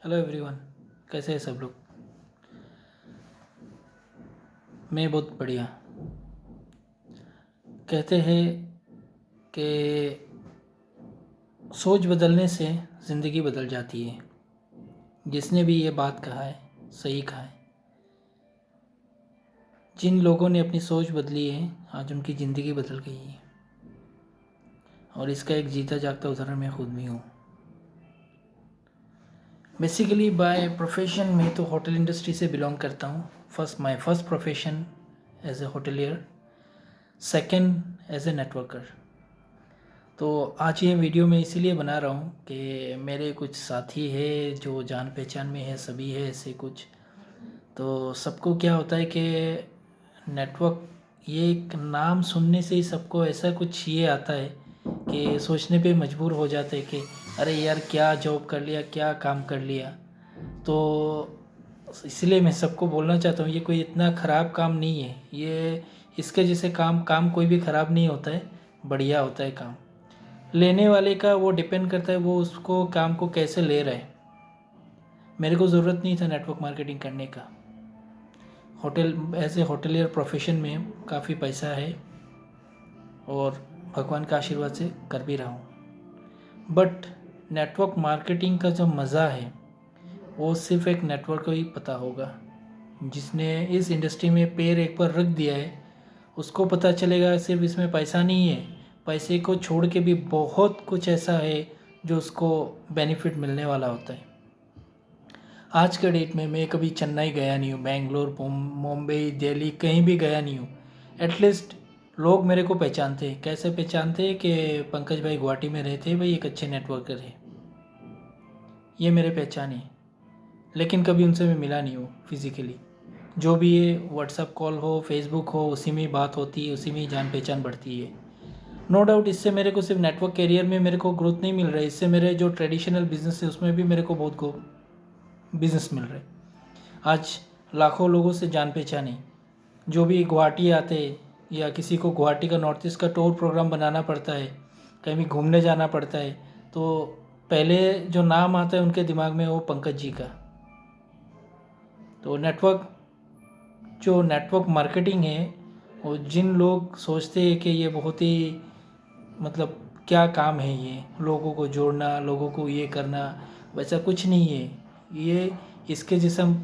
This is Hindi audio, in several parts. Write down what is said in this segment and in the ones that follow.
हेलो एवरीवन, कैसे हैं सब लोग। मैं बहुत बढ़िया। कहते हैं कि सोच बदलने से ज़िंदगी बदल जाती है। जिसने भी ये बात कहा है सही कहा है। जिन लोगों ने अपनी सोच बदली है आज उनकी ज़िंदगी बदल गई है, और इसका एक जीता जागता उदाहरण मैं खुद भी हूँ। बेसिकली बाय प्रोफेशन में तो होटल इंडस्ट्री से बिलोंग करता हूँ। My first profession as a hotelier, second as a networker. तो आज ये वीडियो मैं इसीलिए बना रहा हूँ कि मेरे कुछ साथी है जो जान पहचान में है, सभी है ऐसे कुछ। तो सबको क्या होता है कि नेटवर्क, ये एक नाम सुनने से ही सबको ऐसा कुछ ये आता है कि सोचने पे मजबूर हो जाते हैं कि अरे यार क्या जॉब कर लिया, क्या काम कर लिया। तो इसलिए मैं सबको बोलना चाहता हूँ ये कोई इतना ख़राब काम नहीं है। ये इसके जैसे काम कोई भी ख़राब नहीं होता है, बढ़िया होता है काम। लेने वाले का वो डिपेंड करता है, वो उसको काम को कैसे ले रहा है। मेरे को ज़रूरत नहीं था नेटवर्क मार्केटिंग करने का। एज ए होटलियर प्रोफेशन में काफ़ी पैसा है और भगवान का आशीर्वाद से कर भी रहा हूँ। बट नेटवर्क मार्केटिंग का जो मज़ा है वो सिर्फ एक नेटवर्क को ही पता होगा। जिसने इस इंडस्ट्री में पैर एक बार रख दिया है उसको पता चलेगा सिर्फ इसमें पैसा नहीं है, पैसे को छोड़ के भी बहुत कुछ ऐसा है जो उसको बेनिफिट मिलने वाला होता है। आज के डेट में मैं कभी चेन्नई गया नहीं हूँ, बेंगलोर, मुंबई, दिल्ली कहीं भी गया नहीं हूँ। एटलीस्ट लोग मेरे को पहचानते हैं। कैसे पहचानते हैं कि पंकज भाई गुवाहाटी में रहते हैं, भाई एक अच्छे नेटवर्कर है, ये मेरे पहचान है। लेकिन कभी उनसे मैं मिला नहीं हूँ फिज़िकली। जो भी है व्हाट्सअप कॉल हो, फेसबुक हो, उसी में ही बात होती है, उसी में ही जान पहचान बढ़ती है। नो डाउट इससे मेरे को सिर्फ नेटवर्क कैरियर में मेरे को ग्रोथ नहीं मिल रहा है, इससे मेरे जो ट्रेडिशनल बिजनेस है उसमें भी मेरे को बहुत बिजनेस मिल रहा है। आज लाखों लोगों से जान पहचान है। जो भी गुवाहाटी आते या किसी को गुवाहाटी का नॉर्थ ईस्ट का टूर प्रोग्राम बनाना पड़ता है, कहीं भी घूमने जाना पड़ता है, तो पहले जो नाम आता है उनके दिमाग में वो पंकज जी का। तो जो नेटवर्क मार्केटिंग है वो जिन लोग सोचते हैं कि ये बहुत ही मतलब क्या काम है, ये लोगों को जोड़ना, लोगों को ये करना, वैसा कुछ नहीं है। ये इसके जैसा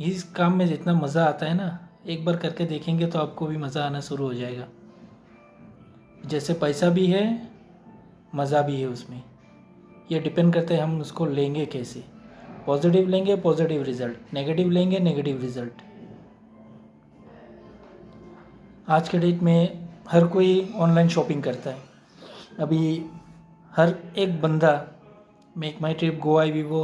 इस काम में जितना मज़ा आता है ना, एक बार करके देखेंगे तो आपको भी मज़ा आना शुरू हो जाएगा। जैसे पैसा भी है मज़ा भी है उसमें। ये डिपेंड करता है हम उसको लेंगे कैसे। पॉजिटिव लेंगे पॉजिटिव रिज़ल्ट, नेगेटिव लेंगे नेगेटिव रिज़ल्ट। आज के डेट में हर कोई ऑनलाइन शॉपिंग करता है। अभी हर एक बंदा मेक माई ट्रिप, गोवा वीवो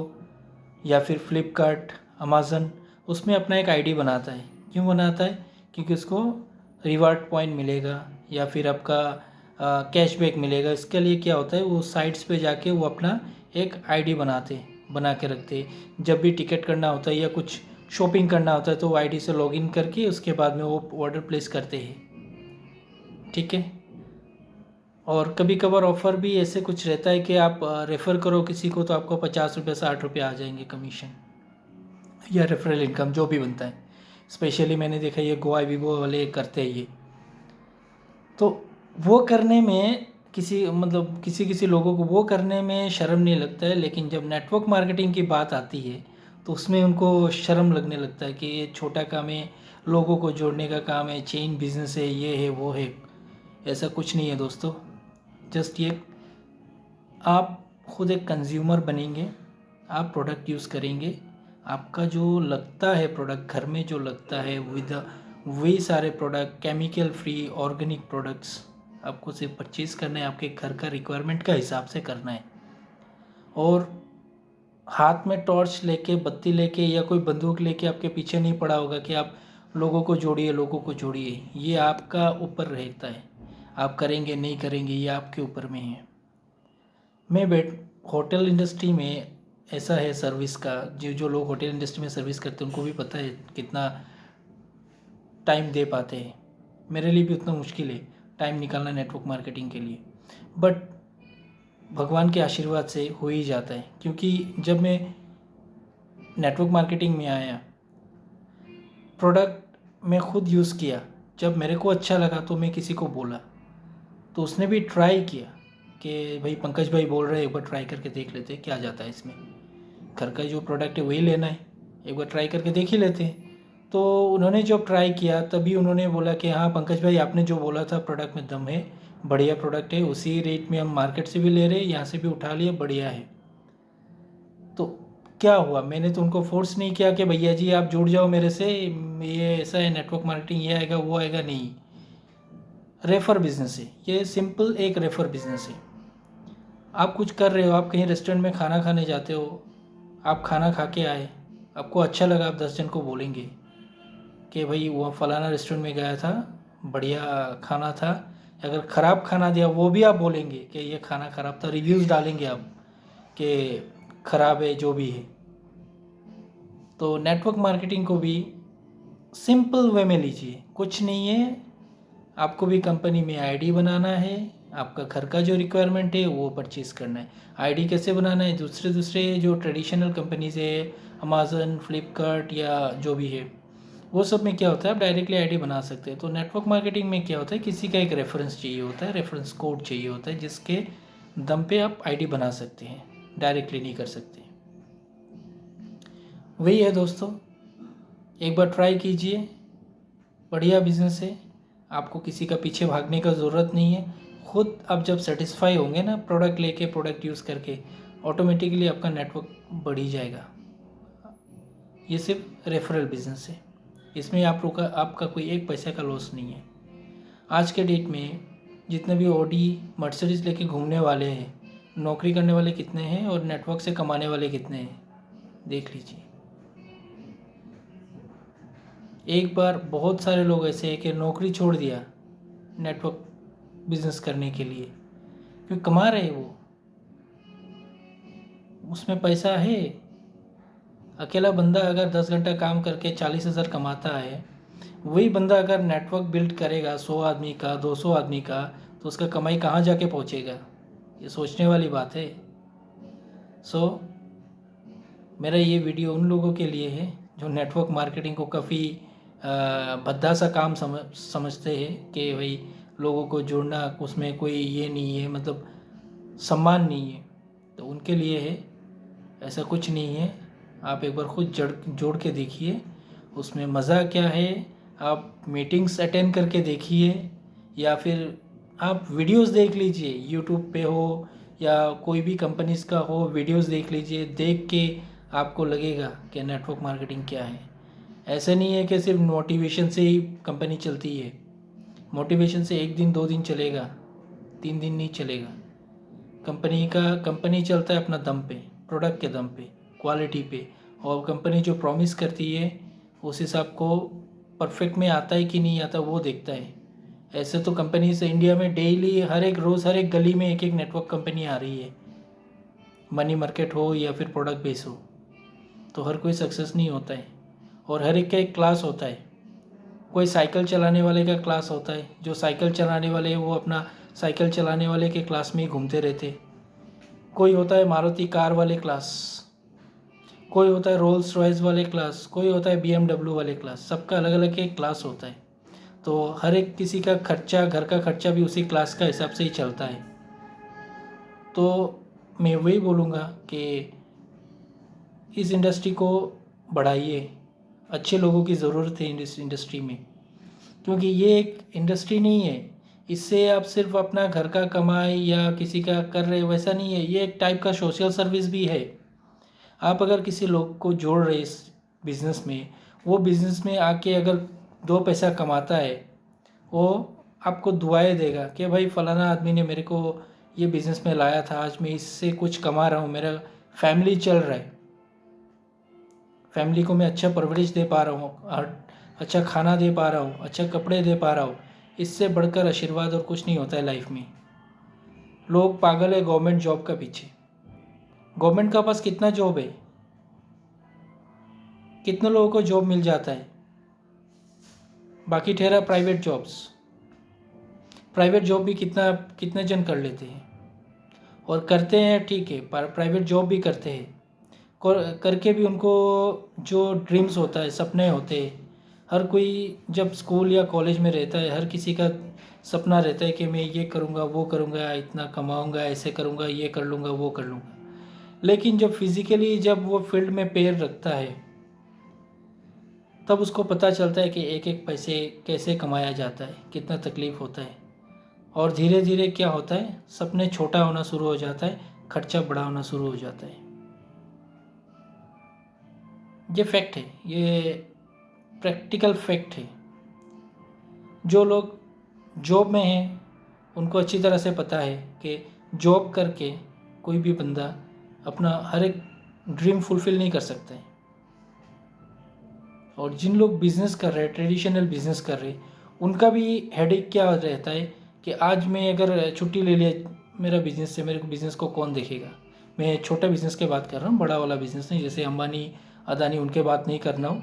या फिर फ्लिपकार्ट, अमेज़न, उसमें अपना एक आईडी बनाता है। क्यों बनाता है? क्योंकि उसको रिवार्ड पॉइंट मिलेगा या फिर आपका कैशबैक मिलेगा। इसके लिए क्या होता है, वो साइट्स पे जाके वो अपना एक आईडी बना के रखते हैं। जब भी टिकट करना होता है या कुछ शॉपिंग करना होता है तो वो आईडी से लॉगिन करके उसके बाद में वो ऑर्डर प्लेस करते हैं। ठीक है। और कभी कभार ऑफ़र भी ऐसे कुछ रहता है कि आप रेफ़र करो किसी को तो आपको 50 रुपये 60 रुपये आ जाएंगे कमीशन या रेफरल इनकम जो भी बनता है। स्पेशली मैंने देखा ये गोवा वीवो वाले करते हैं ये। तो वो करने में किसी लोगों को वो करने में शर्म नहीं लगता है, लेकिन जब नेटवर्क मार्केटिंग की बात आती है तो उसमें उनको शर्म लगने लगता है कि ये छोटा काम है, लोगों को जोड़ने का काम है, चेन बिजनेस है, ये है वो है। ऐसा कुछ नहीं है दोस्तों। जस्ट ये आप खुद एक कंज्यूमर बनेंगे, आप प्रोडक्ट यूज़ करेंगे, आपका जो लगता है प्रोडक्ट घर में जो लगता है विद वही सारे product chemical free organic products आपको सिर्फ परचेज़ करना है, आपके घर का रिक्वायरमेंट का हिसाब से करना है। और हाथ में टॉर्च लेके, बत्ती लेके या कोई बंदूक लेके आपके पीछे नहीं पड़ा होगा कि आप लोगों को जोड़िए। ये आपका ऊपर रहता है, आप करेंगे नहीं करेंगे ये आपके ऊपर में है। होटल इंडस्ट्री में ऐसा है सर्विस का, जो लोग होटल इंडस्ट्री में सर्विस करते हैं उनको भी पता है कितना टाइम दे पाते हैं। मेरे लिए भी उतना मुश्किल है टाइम निकालना नेटवर्क मार्केटिंग के लिए, बट भगवान के आशीर्वाद से हो ही जाता है। क्योंकि जब मैं नेटवर्क मार्केटिंग में आया, प्रोडक्ट मैं खुद यूज़ किया, जब मेरे को अच्छा लगा तो मैं किसी को बोला, तो उसने भी ट्राई किया कि भाई पंकज भाई बोल रहे हैं एक बार ट्राई करके देख लेते हैं क्या जाता है इसमें, घर का जो प्रोडक्ट है वही लेना है, एक बार ट्राई करके देख ही लेते हैं। तो उन्होंने जब ट्राई किया तभी उन्होंने बोला कि हाँ पंकज भाई आपने जो बोला था प्रोडक्ट में दम है, बढ़िया प्रोडक्ट है, उसी रेट में हम मार्केट से भी ले रहे हैं, यहाँ से भी उठा लिए, बढ़िया है। तो क्या हुआ, मैंने तो उनको फोर्स नहीं किया कि भैया जी आप जुड़ जाओ मेरे से, ये ऐसा है नेटवर्क मार्केटिंग, ये आएगा वो आएगा, नहीं। रेफ़र बिजनेस है ये, सिंपल एक रेफ़र बिजनेस है। आप कुछ कर रहे हो, आप कहीं रेस्टोरेंट में खाना खाने जाते हो, आप खाना खा के आए, आपको अच्छा लगा, आप 10 जन को बोलेंगे कि भाई वो फलाना रेस्टोरेंट में गया था, बढ़िया खाना था। अगर ख़राब खाना दिया वो भी आप बोलेंगे कि ये खाना ख़राब था, रिव्यूज़ डालेंगे आप कि ख़राब है जो भी है। तो नेटवर्क मार्केटिंग को भी सिंपल वे में लीजिए, कुछ नहीं है, आपको भी कंपनी में आईडी बनाना है, आपका घर का जो रिक्वायरमेंट है वो परचेज़ करना है। आईडी कैसे बनाना है, दूसरे दूसरे जो ट्रेडिशनल कंपनीज़ है, अमेज़न, फ्लिपकार्ट या जो भी है, वो सब में क्या होता है आप डायरेक्टली आईडी बना सकते हैं। तो नेटवर्क मार्केटिंग में क्या होता है, किसी का एक रेफरेंस चाहिए होता है, रेफरेंस कोड चाहिए होता है, जिसके दम पे आप आईडी बना सकते हैं, डायरेक्टली नहीं कर सकते। वही है दोस्तों, एक बार ट्राई कीजिए, बढ़िया बिजनेस है, आपको किसी का पीछे भागने का ज़रूरत नहीं है। खुद आप जब सेटिस्फाई होंगे ना प्रोडक्ट लेके, प्रोडक्ट यूज़ करके, ऑटोमेटिकली आपका नेटवर्क बढ़ ही जाएगा। ये सिर्फ रेफरल बिजनेस है, इसमें आपका कोई एक पैसे का लॉस नहीं है। आज के डेट में जितने भी ऑडी मर्सिडीज लेके घूमने वाले हैं, नौकरी करने वाले कितने हैं और नेटवर्क से कमाने वाले कितने हैं, देख लीजिए। एक बार बहुत सारे लोग ऐसे हैं कि नौकरी छोड़ दिया नेटवर्क बिजनेस करने के लिए, क्योंकि कमा रहे वो, उसमें पैसा है। अकेला बंदा अगर 10 घंटा काम करके 40,000 कमाता है, वही बंदा अगर नेटवर्क बिल्ड करेगा 100 आदमी का, 200 आदमी का, तो उसका कमाई कहाँ जाके पहुँचेगा, ये सोचने वाली बात है। सो मेरा ये वीडियो उन लोगों के लिए है जो नेटवर्क मार्केटिंग को काफ़ी भद्दा सा काम समझते हैं कि भाई लोगों को जोड़ना, उसमें कोई ये नहीं है, मतलब सम्मान नहीं है, तो उनके लिए है। ऐसा कुछ नहीं है, आप एक बार खुद जोड़ के देखिए, उसमें मज़ा क्या है। आप मीटिंग्स अटेंड करके देखिए, या फिर आप वीडियोस देख लीजिए, यूट्यूब पे हो या कोई भी कंपनीज़ का हो, वीडियोस देख लीजिए, देख के आपको लगेगा कि नेटवर्क मार्केटिंग क्या है। ऐसा नहीं है कि सिर्फ मोटिवेशन से ही कंपनी चलती है, मोटिवेशन से 1 दिन 2 दिन चलेगा, 3 दिन नहीं चलेगा। कंपनी चलता है अपना दम पे, प्रोडक्ट के दम पे, क्वालिटी पे, और कंपनी जो प्रॉमिस करती है उस हिसाब को परफेक्ट में आता है कि नहीं आता वो देखता है। ऐसे तो कंपनी से इंडिया में डेली हर एक रोज़ हर एक गली में एक एक नेटवर्क कंपनी आ रही है, मनी मार्केट हो या फिर प्रोडक्ट बेस हो, तो हर कोई सक्सेस नहीं होता है, और हर एक का एक क्लास होता है। कोई साइकिल चलाने वाले का क्लास होता है, जो साइकिल चलाने वाले हैं वो अपना साइकिल चलाने वाले के क्लास में ही घूमते रहते। कोई होता है मारुति कार वाले क्लास, कोई होता है रोल्स रॉयस वाले क्लास, कोई होता है BMW वाले क्लास, सबका अलग अलग एक क्लास होता है। तो हर एक किसी का खर्चा, घर का खर्चा भी उसी क्लास का हिसाब से ही चलता है। तो मैं वही बोलूँगा कि इस इंडस्ट्री को बढ़ाइए, अच्छे लोगों की ज़रूरत है इस इंडस्ट्री में, क्योंकि ये एक इंडस्ट्री नहीं है, इससे आप सिर्फ अपना घर का कमाई या किसी का कर रहे हो, वैसा नहीं है, ये एक टाइप का सोशल सर्विस भी है। आप अगर किसी लोग को जोड़ रहे इस बिज़नेस में, वो बिज़नेस में आके अगर 2 पैसा कमाता है, वो आपको दुआएं देगा कि भाई फ़लाना आदमी ने मेरे को ये बिज़नेस में लाया था, आज मैं इससे कुछ कमा रहा हूँ, मेरा फैमिली चल रहा है, फैमिली को मैं अच्छा परवरिश दे पा रहा हूँ, अच्छा खाना दे पा रहा हूँ, अच्छा कपड़े दे पा रहा हूँ। इससे बढ़कर आशीर्वाद और कुछ नहीं होता है लाइफ में। लोग पागल है गवर्नमेंट जॉब का पीछे। गवर्नमेंट का पास कितना जॉब है, कितने लोगों को जॉब मिल जाता है, बाकी ठहरा प्राइवेट जॉब्स। प्राइवेट जॉब भी कितने जन कर लेते हैं, और करते हैं ठीक है, प्राइवेट जॉब भी करते हैं, करके भी उनको जो ड्रीम्स होता है, सपने होते हैं, हर कोई जब स्कूल या कॉलेज में रहता है, हर किसी का सपना रहता है कि मैं ये करूँगा, वो करूँगा, इतना कमाऊँगा, ऐसे करूँगा, ये कर लूँगा, वो कर लूँगा। लेकिन जब फिज़िकली जब वो फील्ड में पैर रखता है, तब उसको पता चलता है कि एक एक पैसे कैसे कमाया जाता है, कितना तकलीफ़ होता है। और धीरे धीरे क्या होता है, सपने छोटा होना शुरू हो जाता है, खर्चा बड़ा होना शुरू हो जाता है। ये फैक्ट है, ये प्रैक्टिकल फैक्ट है। जो लोग जॉब में हैं उनको अच्छी तरह से पता है कि जॉब करके कोई भी बंदा अपना हर एक ड्रीम फुलफ़िल नहीं कर सकता है। और जिन लोग बिज़नेस कर रहे हैं, ट्रेडिशनल बिज़नेस कर रहे हैं, उनका भी हेडेक क्या रहता है कि आज मैं अगर छुट्टी ले लिया मेरा बिज़नेस से, मेरे को बिज़नेस को कौन देखेगा। मैं छोटा बिज़नेस की बात कर रहा हूँ, बड़ा वाला बिज़नेस नहीं, जैसे अंबानी, अदानी उनके बात नहीं कर रहा हूँ,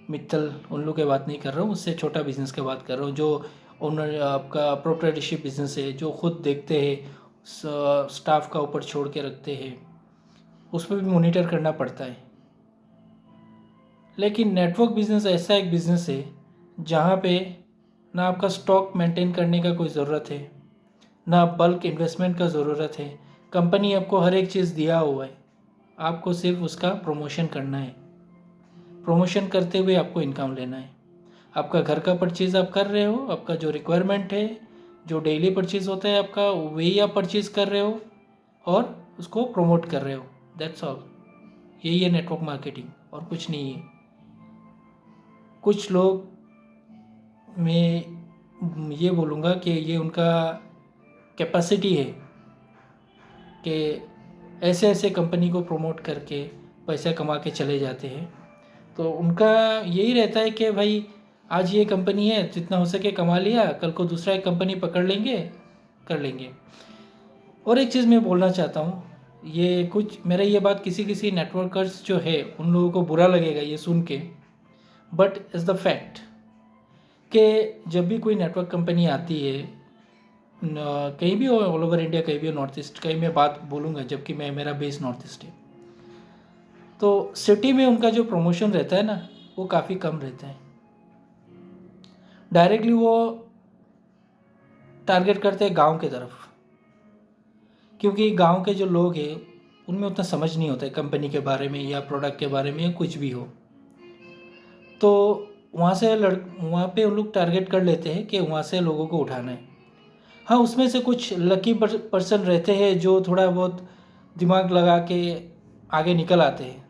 मित्तल उन लोग की बात नहीं कर रहा हूँ, उससे छोटा बिज़नेस की बात कर रहा हूँ। जो ओनर आपका प्रोप्राइटरशिप बिज़नेस है, जो खुद देखते हैं, स्टाफ का ऊपर छोड़ के रखते हैं, उसमें भी मॉनिटर करना पड़ता है। लेकिन नेटवर्क बिज़नेस ऐसा एक बिज़नेस है जहाँ पे ना आपका स्टॉक मेंटेन करने का कोई ज़रूरत है, ना बल्क इन्वेस्टमेंट का ज़रूरत है। कंपनी आपको हर एक चीज़ दिया हुआ है, आपको सिर्फ उसका प्रमोशन करना है। प्रमोशन करते हुए आपको इनकम लेना है। आपका घर का परचेज़ आप कर रहे हो, आपका जो रिक्वायरमेंट है, जो डेली परचेज़ होता है आपका, वही आप परचेज़ कर रहे हो और उसको प्रमोट कर रहे हो। That's all. यही है नेटवर्क मार्केटिंग, और कुछ नहीं है। कुछ लोग, मैं ये बोलूँगा कि ये उनका कैपेसिटी है कि ऐसे ऐसे कंपनी को प्रमोट करके पैसा कमा के चले जाते हैं। तो उनका यही रहता है कि भाई आज ये कंपनी है, जितना हो सके कमा लिया, कल को दूसरा एक कंपनी पकड़ लेंगे, कर लेंगे। और एक चीज़ मैं बोलना चाहता हूँ, ये कुछ मेरा ये बात किसी किसी नेटवर्कर्स जो है उन लोगों को बुरा लगेगा ये सुन के, बट इज़ द फैक्ट कि जब भी कोई नेटवर्क कंपनी आती है, कहीं भी हो, ऑल ओवर इंडिया, कहीं भी हो, नॉर्थ ईस्ट, कहीं मैं बात बोलूँगा, जबकि मेरा बेस नॉर्थ ईस्ट है, तो सिटी में उनका जो प्रमोशन रहता है ना, वो काफ़ी कम रहता है। डायरेक्टली वो टारगेट करते हैं गांव के तरफ, क्योंकि गांव के जो लोग हैं उनमें उतना समझ नहीं होता है कंपनी के बारे में या प्रोडक्ट के बारे में या कुछ भी हो। तो वहाँ पे उन लोग टारगेट कर लेते हैं कि वहाँ से लोगों को उठाना है। हाँ, उसमें से कुछ लकी पर्सन रहते हैं जो थोड़ा बहुत दिमाग लगा के आगे निकल आते हैं,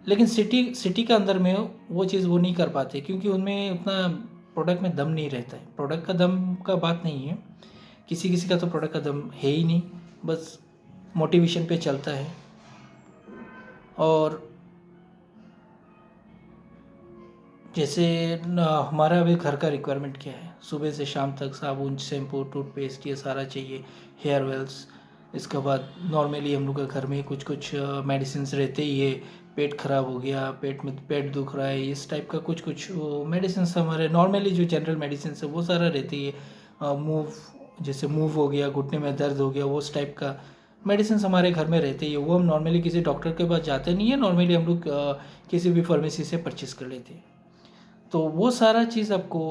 लेकिन सिटी के अंदर में वो चीज़ वो नहीं कर पाते, क्योंकि उनमें उतना प्रोडक्ट में दम नहीं रहता है। प्रोडक्ट का दम का बात नहीं है, किसी किसी का तो प्रोडक्ट का दम है ही नहीं, बस मोटिवेशन पे चलता है। और जैसे हमारा अभी घर का रिक्वायरमेंट क्या है, सुबह से शाम तक साबुन, शैम्पू, टूथपेस्ट, ये सारा चाहिए, हेयर वेल्स। इसके बाद नॉर्मली हम लोग का घर में कुछ कुछ मेडिसिन रहते ही है। पेट ख़राब हो गया, पेट में पेट दुख रहा है, इस टाइप का कुछ कुछ मेडिसिन हमारे नॉर्मली जो जनरल मेडिसिन है वो सारा रहती है। जैसे मूव हो गया, घुटने में दर्द हो गया, वो उस टाइप का मेडिसिन हमारे घर में रहते ही है। वो हम नॉर्मली किसी डॉक्टर के पास जाते नहीं है, नॉर्मली हम लोग किसी भी फार्मेसी से परचेज़ कर लेते हैं। तो वो सारा चीज़ आपको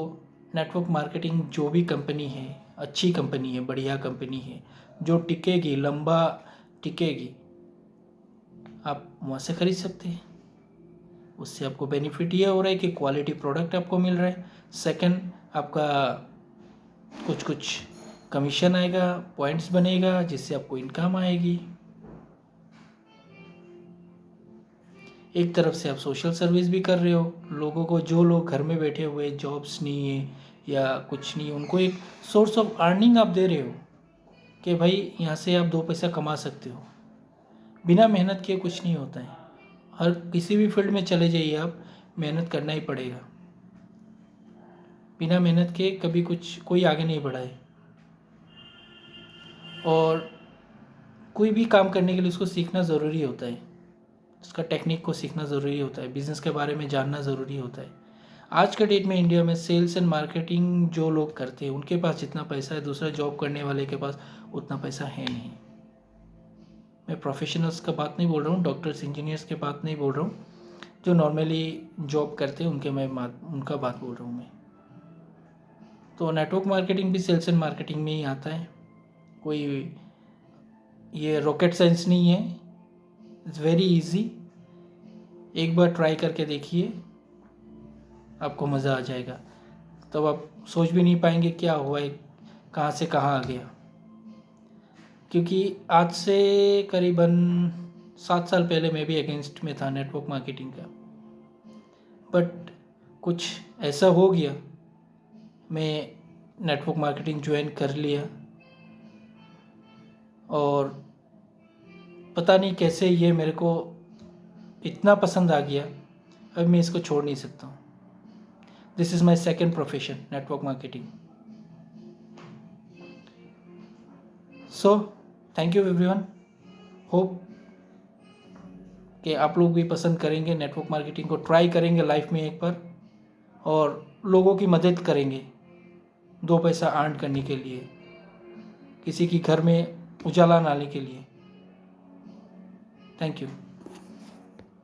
नेटवर्क मार्केटिंग, जो भी कंपनी है, अच्छी कंपनी है, बढ़िया कंपनी है, जो टिकेगी, लंबा टिकेगी, आप वहाँ से ख़रीद सकते हैं। उससे आपको बेनिफिट ये हो रहा है कि क्वालिटी प्रोडक्ट आपको मिल रहा है। सेकंड, आपका कुछ कुछ कमीशन आएगा, पॉइंट्स बनेगा, जिससे आपको इनकम आएगी। एक तरफ से आप सोशल सर्विस भी कर रहे हो लोगों को, जो लोग घर में बैठे हुए, जॉब्स नहीं है या कुछ नहीं, उनको एक सोर्स ऑफ अर्निंग आप दे रहे हो कि भाई यहाँ से आप 2 पैसा कमा सकते हो। बिना मेहनत किए कुछ नहीं होता है। हर किसी भी फील्ड में चले जाइए आप, मेहनत करना ही पड़ेगा। बिना मेहनत के कभी कोई आगे नहीं बढ़ा है। और कोई भी काम करने के लिए उसको सीखना ज़रूरी होता है, उसका टेक्निक को सीखना ज़रूरी होता है, बिज़नेस के बारे में जानना ज़रूरी होता है। आज के डेट में इंडिया में सेल्स एंड मार्केटिंग जो लोग करते हैं, उनके पास जितना पैसा है, दूसरा जॉब करने वाले के पास उतना पैसा है नहीं। मैं प्रोफेशनल्स का बात नहीं बोल रहा हूँ, डॉक्टर्स इंजीनियर्स के बात नहीं बोल रहा हूँ, जो नॉर्मली जॉब करते हैं उनका बात बोल रहा हूँ मैं। तो नेटवर्क मार्केटिंग भी सेल्स एंड मार्केटिंग में ही आता है, कोई ये रॉकेट साइंस नहीं है, इट्स वेरी इजी। एक बार ट्राई करके देखिए, आपको मज़ा आ जाएगा। तब आप सोच भी नहीं पाएंगे क्या हुआ है, कहाँ से कहाँ आ गया। क्योंकि आज से करीबन 7 साल पहले मैं भी अगेंस्ट में था नेटवर्क मार्केटिंग का, बट कुछ ऐसा हो गया, मैं नेटवर्क मार्केटिंग ज्वाइन कर लिया और पता नहीं कैसे ये मेरे को इतना पसंद आ गया, अब मैं इसको छोड़ नहीं सकता हूँ। This is my second profession, network marketing. So thank you everyone, hope कि आप लोग भी पसंद करेंगे, नेटवर्क मार्केटिंग को ट्राई करेंगे लाइफ में एक बार और लोगों की मदद करेंगे 2 पैसा अर्न करने के लिए, किसी की घर में उजाला लाने के लिए। Thank you.